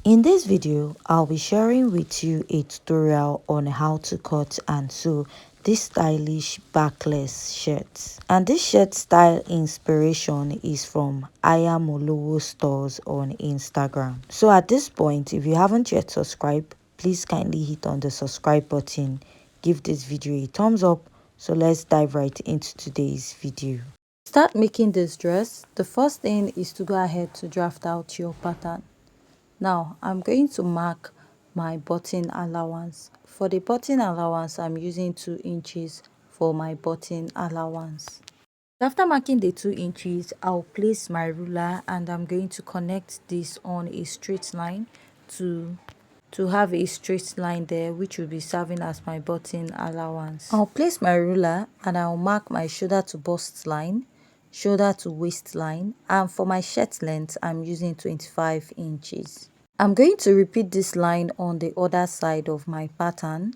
In this video, I'll be sharing with you a tutorial on how to cut and sew this stylish backless shirt. And this shirt style inspiration is from Ayamolowo stores on Instagram. So at this point, if you haven't yet subscribed, please kindly hit on the subscribe button, give this video a thumbs up. So let's dive right into today's video. Start making this dress. The first thing is to go ahead to draft out your pattern. Now I'm going to mark my button allowance. For the button allowance, I'm using 2 inches for my button allowance. After marking the 2 inches, I'll place my ruler and I'm going to connect this on a straight line to have a straight line there, which will be serving as my button allowance. I'll place my ruler and I'll mark my shoulder to bust line, shoulder to waist line, and for my shirt length I'm using 25 inches. I'm going to repeat this line on the other side of my pattern,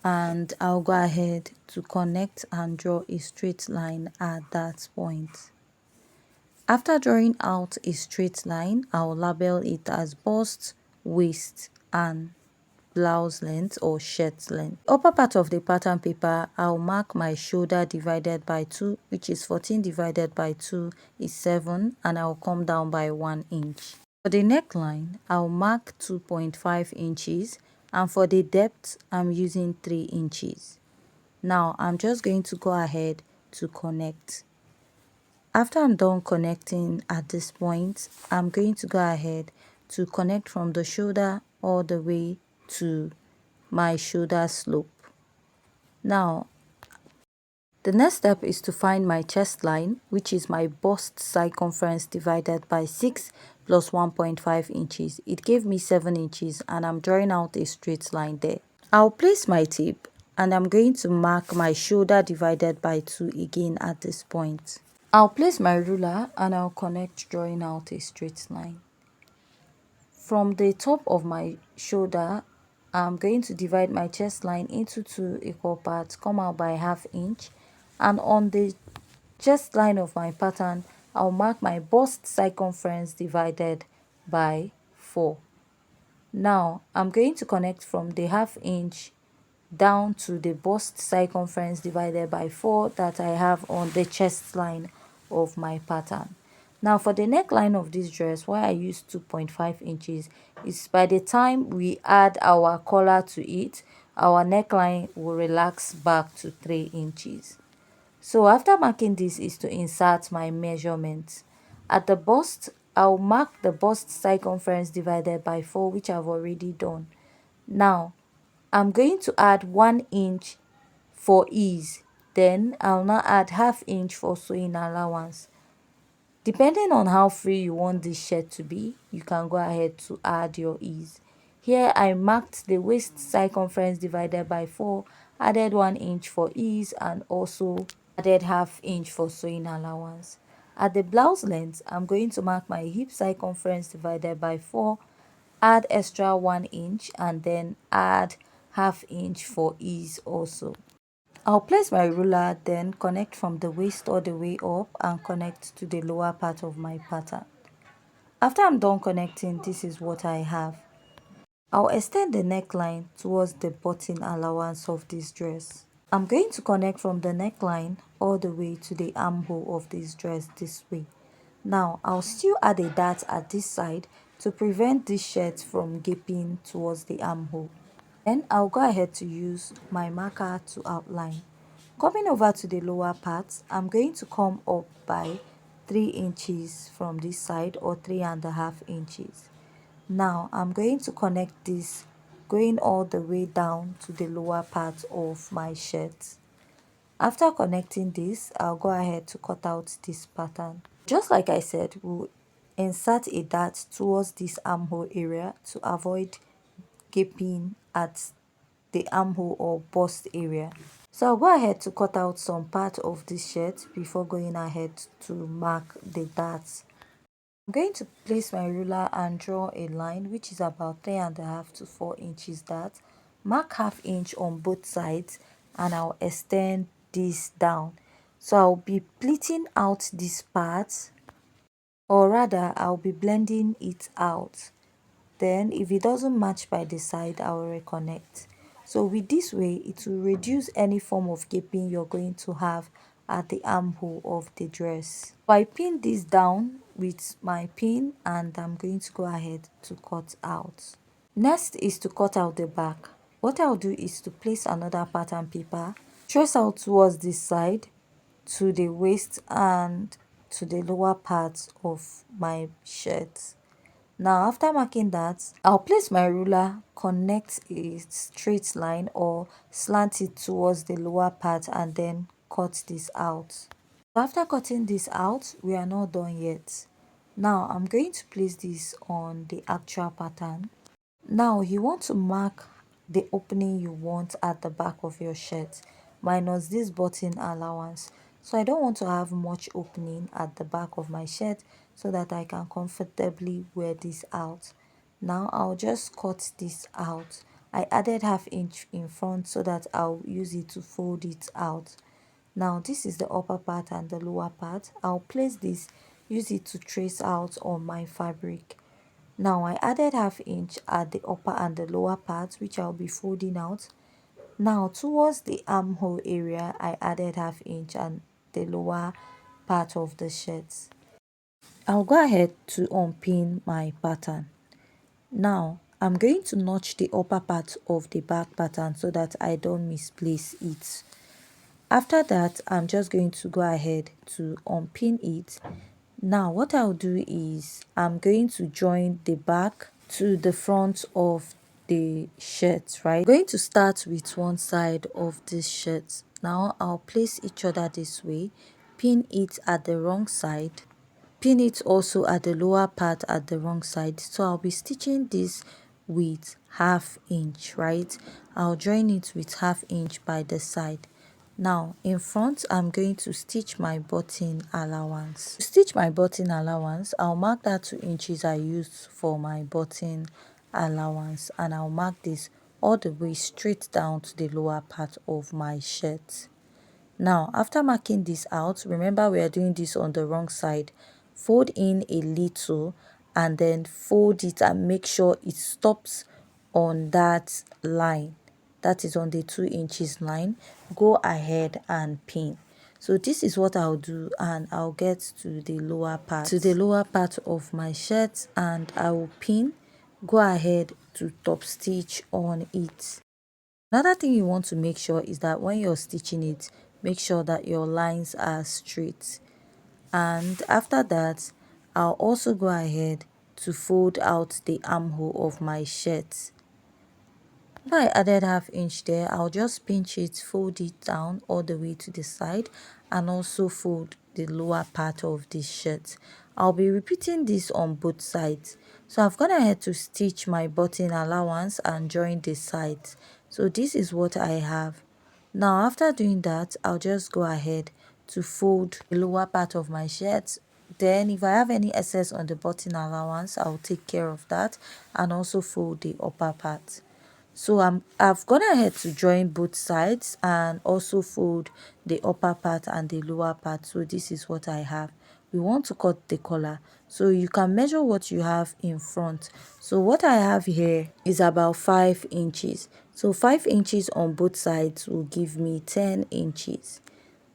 and I'll go ahead to connect and draw a straight line at that point. After drawing out a straight line, I'll label it as bust, waist, and blouse length or shirt length. Upper part of the pattern paper, I'll mark my shoulder divided by 2, which is 14 divided by 2 is 7, and I'll come down by 1 inch. For the neckline, I'll mark 2.5 inches, and for the depth, I'm using 3 inches. Now, I'm just going to go ahead to connect. After I'm done connecting at this point, I'm going to go ahead to connect from the shoulder all the way to my shoulder slope. Now, the next step is to find my chest line, which is my bust circumference divided by 6 plus 1.5 inches. It gave me 7 inches and I'm drawing out a straight line there. I'll place my tape and I'm going to mark my shoulder divided by 2 again at this point. I'll place my ruler and I'll connect, drawing out a straight line. From the top of my shoulder, I'm going to divide my chest line into 2 equal parts, come out by ½ inch, and on the chest line of my pattern, I'll mark my bust circumference divided by 4. Now, I'm going to connect from the ½ inch down to the bust circumference divided by 4 that I have on the chest line of my pattern. Now for the neckline of this dress, why I use 2.5 inches is by the time we add our collar to it, our neckline will relax back to 3 inches. So after marking this is to insert my measurements. At the bust, I'll mark the bust circumference divided by 4, which I've already done. Now I'm going to add 1 inch for ease. Then I'll now add ½ inch for sewing allowance. Depending on how free you want this shirt to be, you can go ahead to add your ease. Here I marked the waist circumference divided by 4, added 1 inch for ease, and also added ½ inch for sewing allowance. At the blouse length, I'm going to mark my hip circumference divided by 4, add extra 1 inch, and then add ½ inch for ease also. I'll place my ruler, then connect from the waist all the way up and connect to the lower part of my pattern. After I'm done connecting, this is what I have. I'll extend the neckline towards the button allowance of this dress. I'm going to connect from the neckline all the way to the armhole of this dress this way. Now, I'll still add a dart at this side to prevent this shirt from gaping towards the armhole. Then I'll go ahead to use my marker to outline. Coming over to the lower part, I'm going to come up by 3 inches from this side, or 3.5 inches. Now I'm going to connect this going all the way down to the lower part of my shirt. After connecting this, I'll go ahead to cut out this pattern. Just like I said, we'll insert a dart towards this armhole area to avoid gaping at the armhole or bust area. So I'll go ahead to cut out some part of this shirt before going ahead to mark the darts. I'm going to place my ruler and draw a line which is about 3.5 to 4 inches dart. Mark ½ inch on both sides and I'll extend this down. So I'll be pleating out this part, or rather I'll be blending it out. Then if it doesn't match by the side, I will reconnect. So with this way, it will reduce any form of gaping you're going to have at the armhole of the dress. So I pin this down with my pin and I'm going to go ahead to cut out. Next is to cut out the back. What I'll do is to place another pattern paper, trace out towards this side, to the waist and to the lower part of my shirt. Now after marking that, I'll place my ruler, connect a straight line or slant it towards the lower part and then cut this out. After cutting this out, we are not done yet. Now I'm going to place this on the actual pattern. Now you want to mark the opening you want at the back of your shirt minus this button allowance. So I don't want to have much opening at the back of my shirt so that I can comfortably wear this out. Now I'll just cut this out. I added ½ inch in front so that I'll use it to fold it out. Now this is the upper part and the lower part. I'll place this, use it to trace out on my fabric. Now I added ½ inch at the upper and the lower part, which I'll be folding out. Now towards the armhole area, I added ½ inch and the lower part of the shirt. I'll go ahead to unpin my pattern. Now I'm going to notch the upper part of the back pattern so that I don't misplace it. After that, I'm just going to go ahead to unpin it. Now what I'll do is I'm going to join the back to the front of the shirt, right? I'm going to start with one side of this shirt. Now I'll place each other this way, pin it at the wrong side, pin it also at the lower part at the wrong side. So I'll be stitching this with ½ inch, right? I'll join it with ½ inch by the side. Now in front, I'm going to stitch my button allowance. To stitch my button allowance, I'll mark that 2 inches I used for my button allowance and I'll mark this all the way straight down to the lower part of my shirt. Now after marking this out, remember we are doing this on the wrong side. Fold in a little and then fold it and make sure it stops on that line, that is on the 2 inches line. Go ahead and pin. So this is what I'll do, and I'll get to the lower part of my shirt and I will pin. Go ahead to top stitch on it. Another thing you want to make sure is that when you're stitching it, make sure that your lines are straight. And after that, I'll also go ahead to fold out the armhole of my shirt. If I added ½ inch there, I'll just pinch it, fold it down all the way to the side and also fold the lower part of this shirt. I'll be repeating this on both sides. So I've gone ahead to stitch my button allowance and join the sides. So this is what I have. Now after doing that, I'll just go ahead to fold the lower part of my shirt. Then if I have any excess on the button allowance, I'll take care of that and also fold the upper part. So I've gone ahead to join both sides and also fold the upper part and the lower part. So this is what I have. We want to cut the collar, so you can measure what you have in front. So what I have here is about 5 inches. So 5 inches on both sides will give me 10 inches.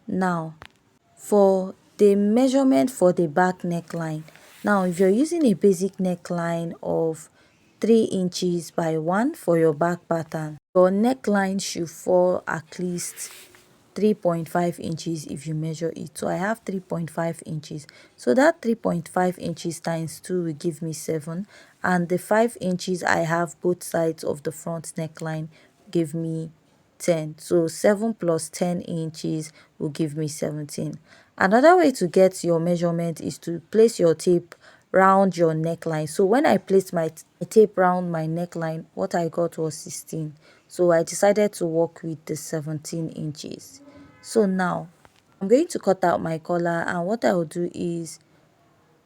Now for the measurement for the back neckline, now if you're using a basic neckline of 3 inches by 1 for your back pattern, your neckline should fall at least 3.5 inches if you measure it. So I have 3.5 inches. So that 3.5 inches times 2 will give me 7, and the 5 inches I have both sides of the front neckline give me 10. So 7 plus 10 inches will give me 17. Another way to get your measurement is to place your tape round your neckline. So when I placed my tape round my neckline, what I got was 16. So I decided to work with the 17 inches. So now I'm going to cut out my collar, and what I will do is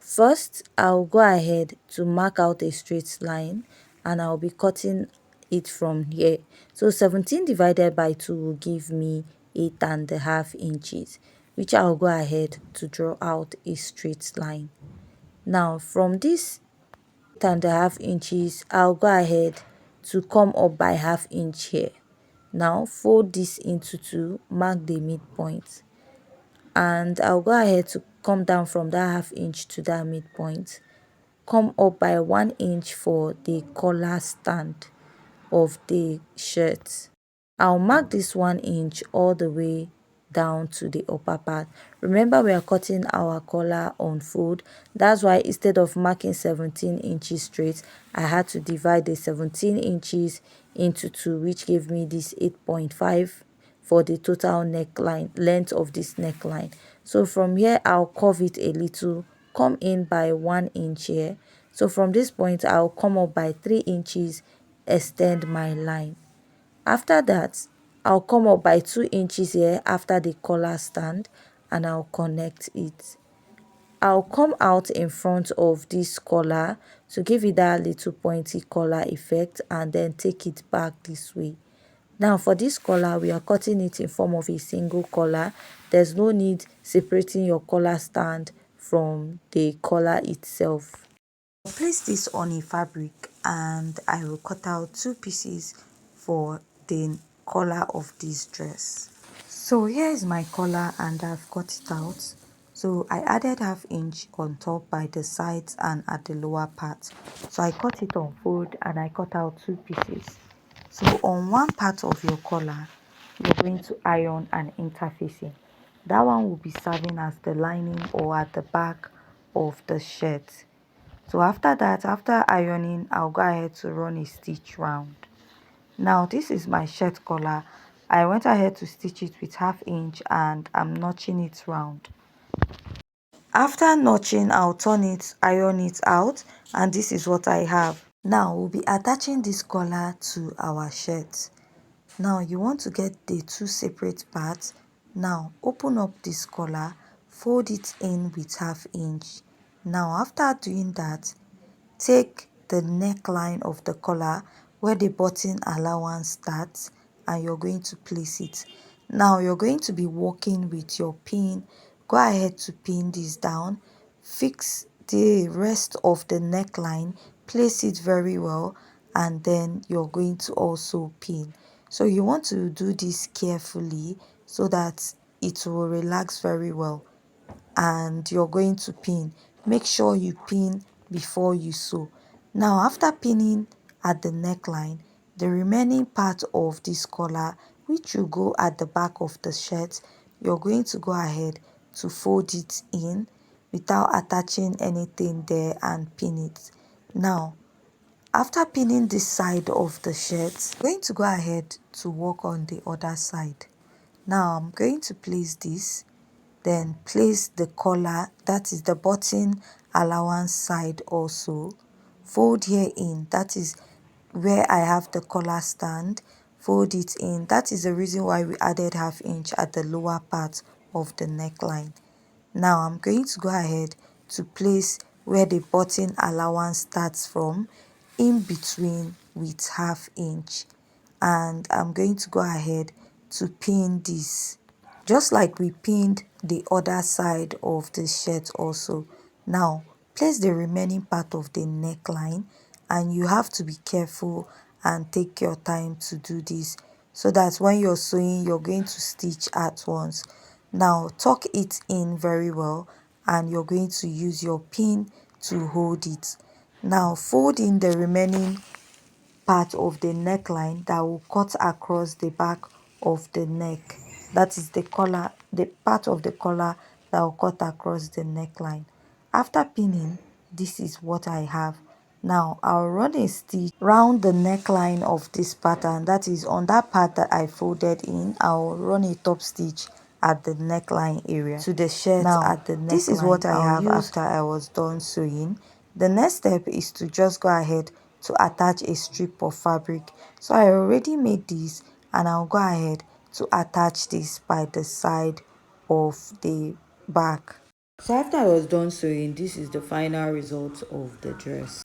first I'll go ahead to mark out a straight line and I'll be cutting it from here. So 17 divided by 2 will give me 8.5 inches, which I'll go ahead to draw out a straight line. Now from this and a half inches, I'll go ahead to come up by ½ inch here. Now fold this into two, mark the midpoint, and I'll go ahead to come down from that ½ inch to that midpoint, come up by 1 inch for the collar stand of the shirt. I'll mark this 1 inch all the way down to the upper part. Remember, we are cutting our collar on fold. That's why instead of marking 17 inches straight, I had to divide the 17 inches into two, which gave me this 8.5 for the total neckline length of this neckline. So from here, I'll curve it a little, come in by 1 inch here. So from this point, I'll come up by 3 inches, extend my line. After that, I'll come up by 2 inches here after the collar stand, and I'll connect it. I'll come out in front of this collar to give it that little pointy collar effect, and then take it back this way. Now for this collar, we are cutting it in form of a single collar. There's no need separating your collar stand from the collar itself. I'll place this on a fabric, and I will cut out 2 pieces for the collar of this dress. So here is my collar, and I've cut it out. So I added ½ inch on top by the sides and at the lower part. So I cut it on fold, and I cut out 2 pieces. So on one part of your collar, you're going to iron an interfacing. That one will be serving as the lining or at the back of the shirt. So after that, after ironing, I'll go ahead to run a stitch round. Now this is my shirt collar. I went ahead to stitch it with ½ inch, and I'm notching it round. After notching, I'll turn it, iron it out, and this is what I have. Now we'll be attaching this collar to our shirt. Now you want to get the 2 separate parts. Now open up this collar, fold it in with ½ inch. Now after doing that, take the neckline of the collar where the button allowance starts, and you're going to place it. Now you're going to be working with your pin. Go ahead to pin this down, fix the rest of the neckline, place it very well, and then you're going to also pin. So you want to do this carefully so that it will relax very well, and you're going to pin. Make sure you pin before you sew. Now after pinning at the neckline, the remaining part of this collar, which will go at the back of the shirt, you're going to go ahead to fold it in without attaching anything there and pin it. Now after pinning this side of the shirt, I'm going to go ahead to work on the other side. Now I'm going to place this, then place the collar, that is the button allowance side also. Fold here in, that is where I have the collar stand. Fold it in. That is the reason why we added ½ inch at the lower part of the neckline. Now I'm going to go ahead to place where the button allowance starts from, in between with ½ inch, and I'm going to go ahead to pin this just like we pinned the other side of the shirt also. Now place the remaining part of the neckline, and you have to be careful and take your time to do this so that when you're sewing, you're going to stitch at once. Now tuck it in very well, and you're going to use your pin to hold it. Now fold in the remaining part of the neckline that will cut across the back of the neck. That is the collar, the part of the collar that will cut across the neckline. After pinning, this is what I have. Now I'll run a stitch round the neckline of this pattern, that is on that part that I folded in. I'll run a top stitch at the neckline area to the shirt. Now at the neckline, this is what I have after I was done sewing. The next step is to just go ahead to attach a strip of fabric. So I already made this, and I'll go ahead to attach this by the side of the back. So after I was done sewing, this is the final result of the dress.